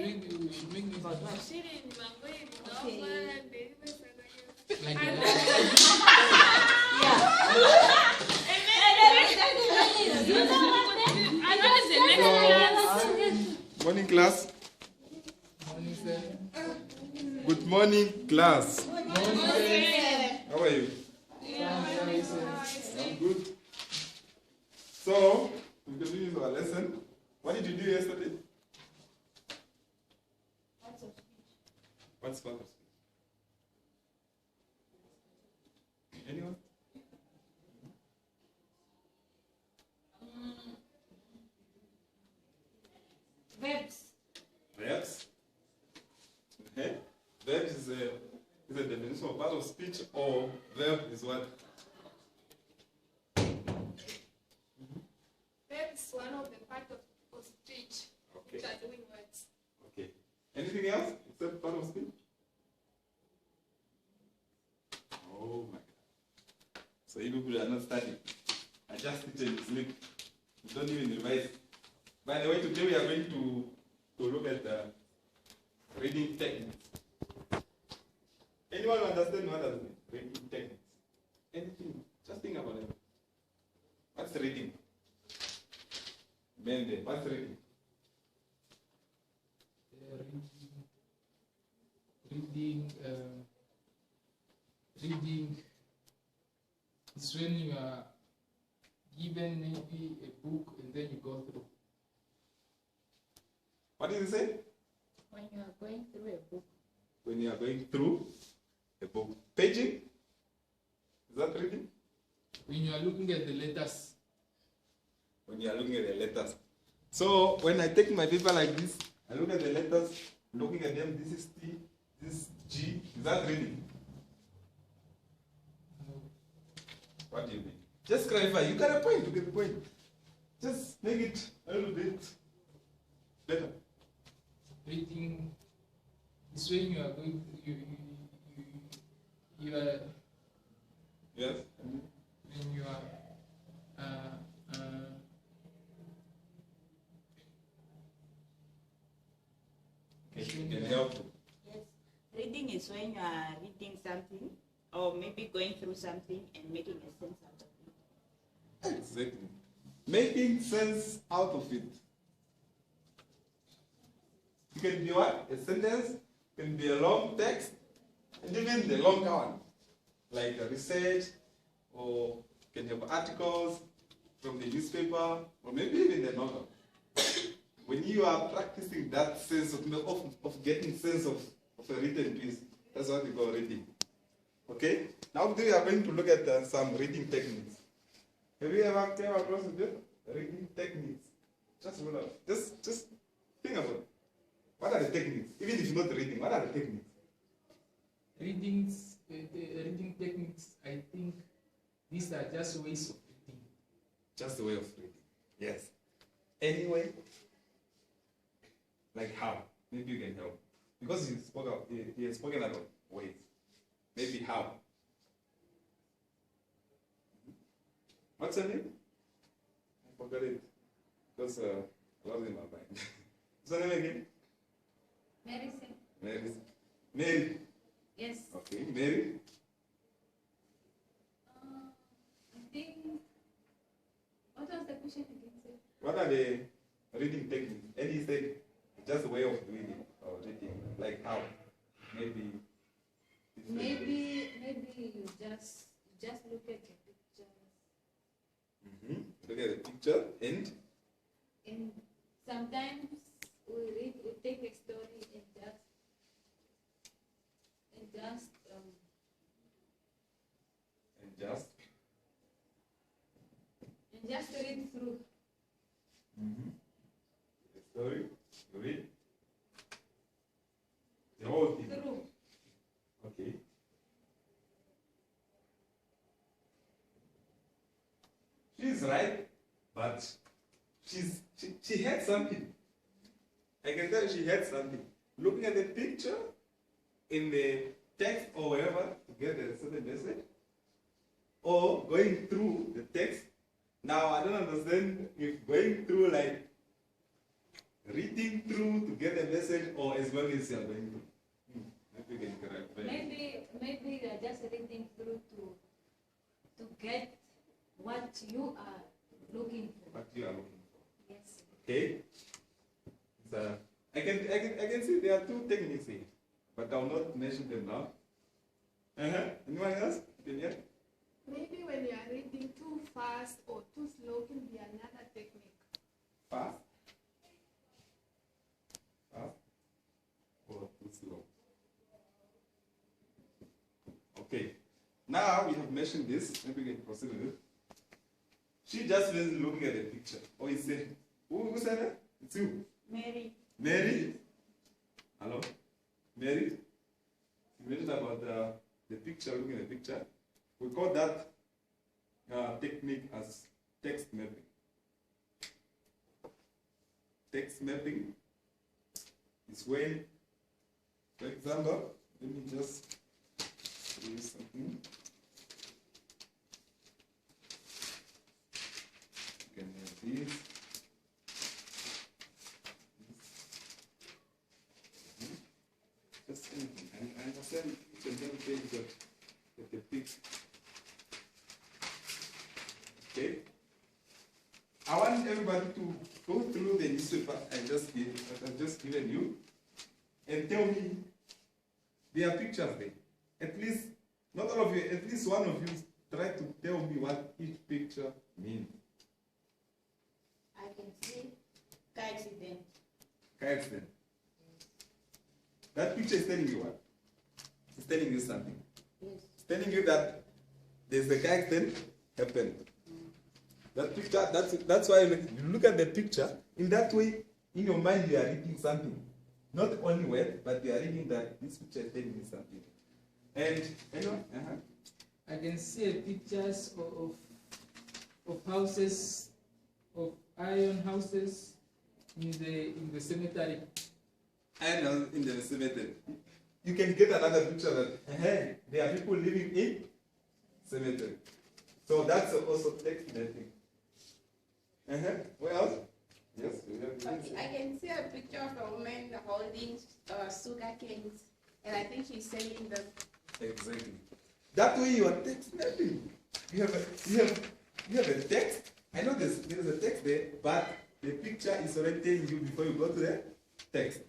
you should make me. But what? Like Morning class. morning, sir. Good morning class. Morning, sir. How are you? Fine, sir. I'm good. So, we continue with our lesson. What did you do yesterday? What's part of speech? Anyone? Verbs. Verbs. Okay. Verbs is a definition of part of speech, or verb is what? Verb is one of the part of speech Okay. that are doing words. Okay. Anything else except part of speech? Oh my God. So you people are not studying. I just sit and sleep. You don't even revise. By the way, today we are going to look at the reading techniques. Anyone understand what does reading techniques? Anything? Just think about it. What's reading? Bende, what's reading? Reading is when you are given maybe a book and then you go through. What did you say? When you are going through a book. When you are going through a book. Paging? Is that reading? When you are looking at the letters. When you are looking at the letters. So when I take my paper like this, I look at the letters, looking at them, this is T, this is G. Is that reading? What do you mean? Just clarify. You got a point. You get a point. Just make it a little bit better. Reading is when you are going you are Yes? when you are Okay. Can help. Yes. Reading is when you are reading something or maybe going through something and making a sense out of it. Exactly. Making sense out of it. It can be what? A sentence, can be a long text, and even the longer one, like a research, or can have articles from the newspaper, or maybe even the novel. When you are practicing that sense of getting sense of a written piece, that's what we call reading. Okay? Now today we are going to look at some reading techniques. Have you ever came across this? Reading techniques. Just think about it. What are the techniques? Even if you're not reading, what are the techniques? Reading techniques, I think these are just ways of reading. Just a way of reading. Yes. Anyway, like how? Maybe you can help. Because he has spoken about ways. Maybe how? What's her name? I forgot it. Because I lost in my mind. What's her name again? Mary. Mary. Mary. Yes. Okay, Mary. I think. What was the question again, sir? What are the reading techniques? And he said, just a way of doing it or reading. Like how? Maybe. Maybe you just look at the pictures. Look at the picture and Sometimes we take a story and just read through. The story, you read the whole thing. Through. Okay. She's right, but she had something. I can tell she had something. Looking at the picture in the text or wherever to get a certain message, or going through the text. Now I don't understand if going through like reading through to get a message, or as long as you are going through? Maybe you can correct. Maybe you are just reading through to get what you are looking for. What you are looking for. Yes. Okay. So I can see there are two techniques here, but I will not mention them now. Anyone else? Opinion? Maybe when you are reading too fast or too slow can be another technique. Fast? Fast? Or too slow? Okay. Now we have mentioned this. Maybe we can proceed with it. She just was looking at the picture. Oh, he said, who said that? It's you. Mary. Mary? Hello? Mary? You mentioned about the picture, looking at the picture. We call that technique as text mapping. Text mapping is when, for example, let me just show you something. You can have this. Just anything. I understand each and every page that depicts. Okay? I want everybody to go through the newspaper I've just given you and tell me there are pictures there. At least, not all of you, at least one of you try to tell me what each picture means. I can see car accident. Car accident. That picture is telling you what? It's telling you something. Yes. It's telling you that there's a car accident happened. That picture, that's why when you look at the picture, in that way, in your mind you are reading something. Not only word, but you are reading that this picture is telling you something. And anyone? I can see pictures of houses, of iron houses in the cemetery. And in the cemetery. You can get another picture that there are people living in cemetery. So that's also text mapping. What else? Yes, we have Okay, I can see a picture of a woman holding sugar canes, and I think she's selling them. Exactly. That way you are text mapping. You have a text. I know there's a text there, but the picture is already telling you before you go to the text.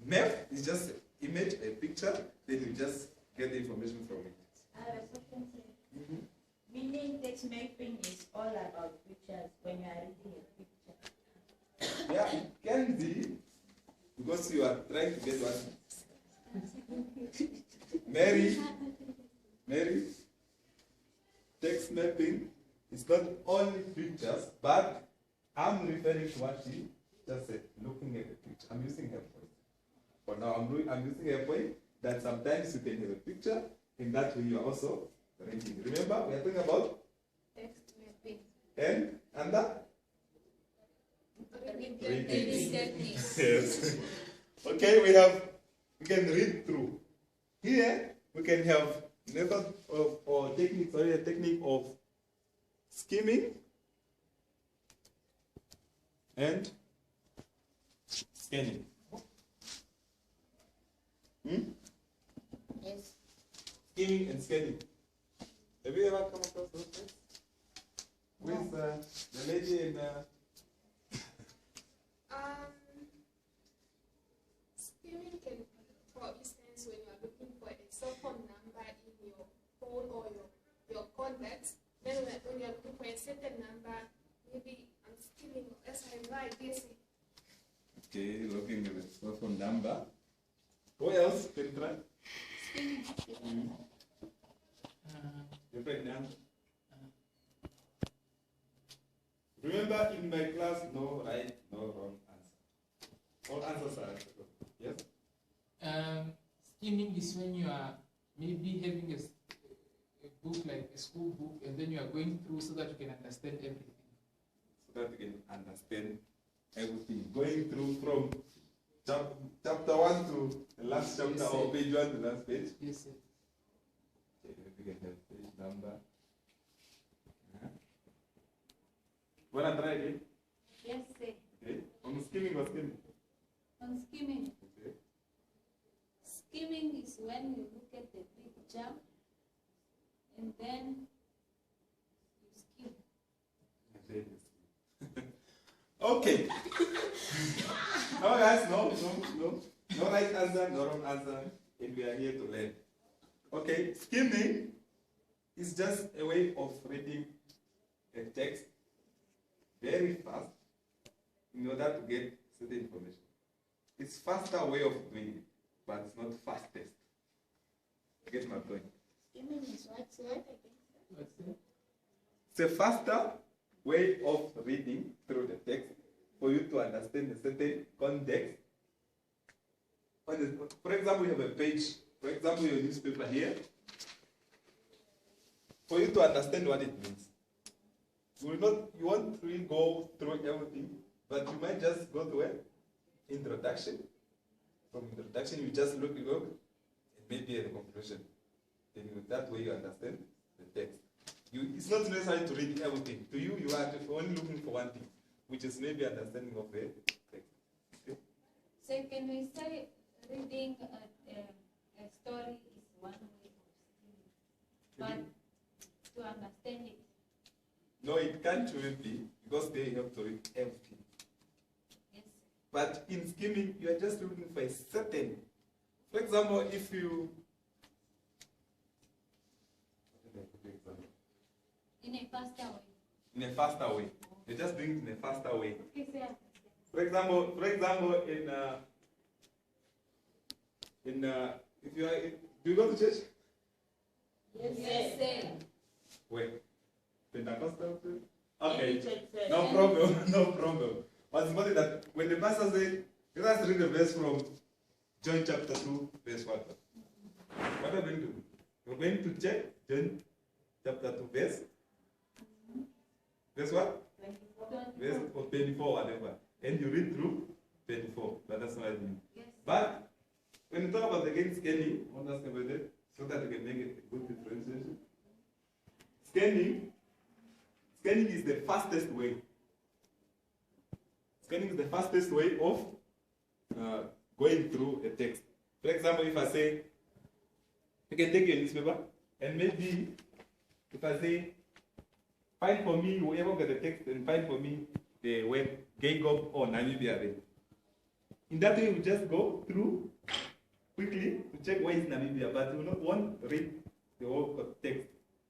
Map is just image, a picture, then you just get the information from it. I have a question, sir. Meaning text mapping is all about pictures when you are reading a picture. Yeah, it can be because you are trying to get what? Mary, text mapping is not only pictures, but I'm referring to what she just said, looking at the picture. I'm using her point. For now, I'm using her point that sometimes you can have a picture, in that way you are also reading. Remember, we are talking about Text mapping. and that? Reading techniques. Yes. Okay, we can read through. Here we can have method of or technique, sorry, a technique of skimming and scanning. Yes. Skimming and scanning. Have you ever come across those things? With the lady in Skimming can, for instance, when you are looking for a cell phone number in your phone or your contacts, then when you are looking for a certain number, maybe I'm skimming as I write this. okay, looking at the cell phone number. What else can you try? Your friend answer. Remember in my class, no right, no wrong answer. All answers are acceptable. Yes? Skimming is when you are maybe having a book, like a school book, and then you are going through so that you can understand everything. So that you can understand everything. Going through from chapter 1 to the last chapter, Yes, or sir. page 1 to the last page. Yes, sir. Okay, we can have page number. Wanna try again? Yes, sir. Okay. On skimming or skimming? On skimming. Okay. Skimming is when you look at the picture and then you skim. Okay. No, guys, no right answer, no wrong answer, and we are here to learn. Okay, skimming is just a way of reading a text very fast in order to get certain information. It's faster way of doing it, but it's not fastest. Get my point? Skimming is what's what I think. What's that? It's a faster way of reading through the text for you to understand a certain context. For example, you have a page, for example, your newspaper here. For you to understand what it means, you won't really go through everything, but you might just go through an introduction. From introduction, you just look, and maybe at the conclusion. Then that way you understand the text. It's not necessary to read everything. To you, you are only looking for one thing, which is maybe understanding of the text. Okay? So can we say reading a story is one way of skimming, but to understand it? No, it can't really be, because they have to read everything. Yes. But in skimming, you are just looking for a certain. For example, if you. In a faster way. In a faster way. You're just doing it in a faster way. Okay, sir. For example, if you are, do you go to church? Yes, sir. Where? Pentecostal? Okay. Any church, No any- problem. No problem. But it's important that when the pastor says, let us read a verse from John chapter 2, verse 1. What are we going to do? We're going to check John chapter 2, verse what? 24. Verse 24, whatever. And you read through 24. That's what I mean. Yes. But when you talk about again scanning, I want to ask about that so that you can make a good differentiation. Scanning is the fastest way. Scanning is the fastest way of going through a text. For example, if I say, you can take your newspaper, and maybe if I say, find for me, whoever got the text, and find for me the word Gaygob or Namibia. In that way, we just go through quickly to check where is Namibia, but you won't read the whole text.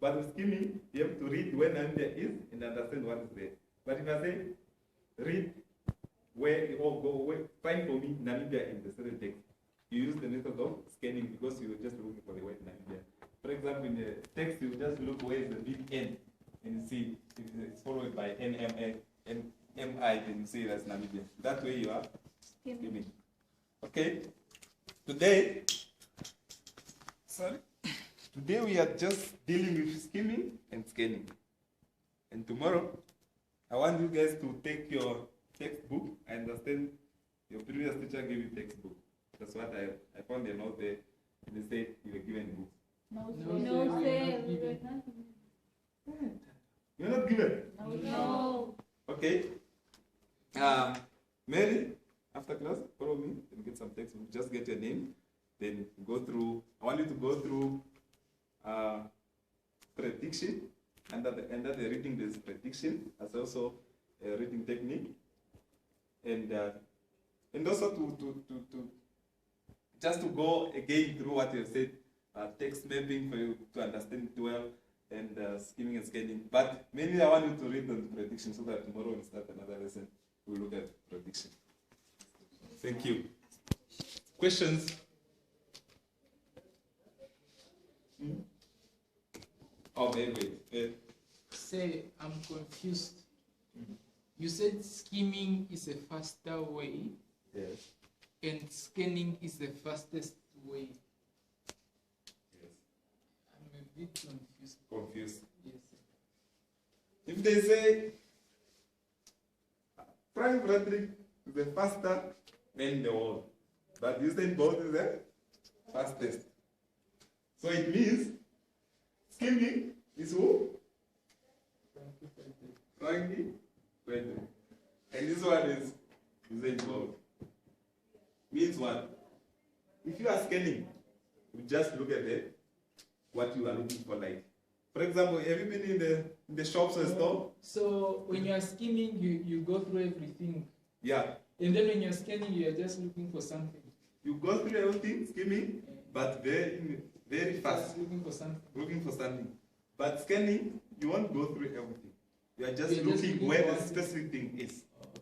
But with skimming, you have to read where Namibia is and understand what is there. But if I say, read where or go where, find for me Namibia in the certain text, you use the method of scanning because you're just looking for the word Namibia. For example, in the text, you just look where is the big N, and you see it's followed by NMI, then you see that's Namibia. That way you are skimming. Okay? Today we are just dealing with skimming and scanning. And tomorrow, I want you guys to take your textbook. I understand your previous teacher gave you textbook. That's what I found a note there. And they said you were given books. No, No, sir. sir. we were not. You're not given? No. Okay. Mary, after class, follow me and get some textbook. Just get your name. Then go through. I want you to go through prediction. Under the reading, there's prediction. There's also a reading technique. And also to just to go again through what you said, text mapping for you to understand it well, and skimming and scanning. But mainly I want you to read the prediction so that tomorrow when we start another lesson, we'll look at prediction. Thank you. Questions? Oh, wait. Say, I'm confused. You said skimming is a faster way, Yes. and scanning is the fastest way. Yes. I'm a bit confused. Confused. Yes. If they say Prime Frederick is the faster man in the world, but you said both is the fastest. So it means skimming is who? Frankie Frederick. And this one is involved. means what? If you are scanning, you just look at what you are looking for. Like, for example, have you been in the shops or store? So when you are skimming, you go through everything. Yeah. And then when you're scanning, you are just looking for something. You go through everything, skimming, but very fast. Just looking for something. Looking for something. But scanning, you won't go through everything. You are just You're just looking looking where for the one specific thing is. Oh, okay.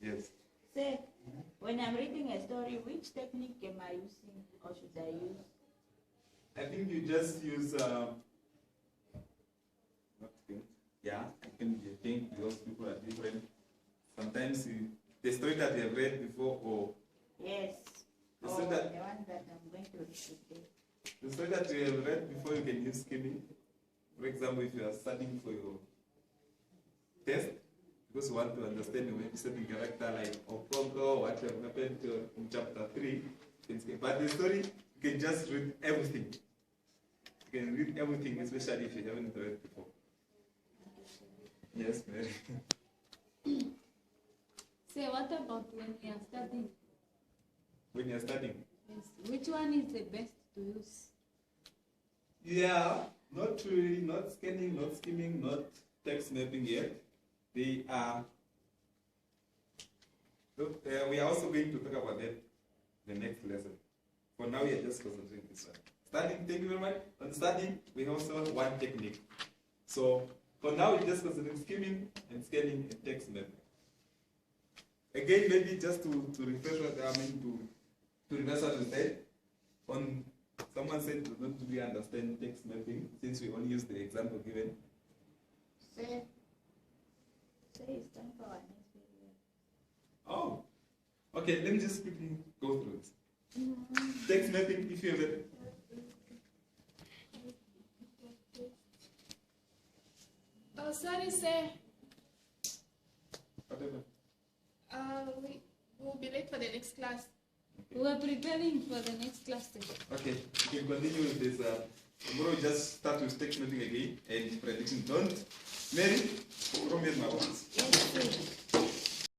Yes. Say, when I'm reading a story, which technique am I using or should I use? I think you just use yeah, I think because people are different. Sometimes the story that you have read before, or Yes. the Or story the that one that I'm going to read today. the story that you have read before, you can use skimming. For example, if you are studying for your test, because you want to understand the way certain character like Okongo, what have happened in chapter 3, you can skip. But the story, you can just read everything. You can read everything, especially if you haven't read before. Yes, Mary. Say, what about when we are studying? When you're studying. Yes. Which one is the best to use? Yeah, not really, not scanning, not skimming, not text mapping yet. They are. Look, we are also going to talk about that the next lesson. For now, we are just concentrating this one. Studying, thank you very much. On studying, we also have one technique. So for now, we just concentrate skimming and scanning and text mapping. Again, maybe just to refresh what I mean to reverse what we said. On someone said we don't really understand text mapping since we only use the example given. Say it's time for our next video. Oh, okay. Let me just quickly go through it. Text mapping, if you have it. Oh, sorry, sir. Whatever. We will be late for the next class. We are preparing for the next class today. Okay, you can continue with this. Tomorrow we just start with text mapping again and prediction. Don't, Mary, from my words. Yes, sir.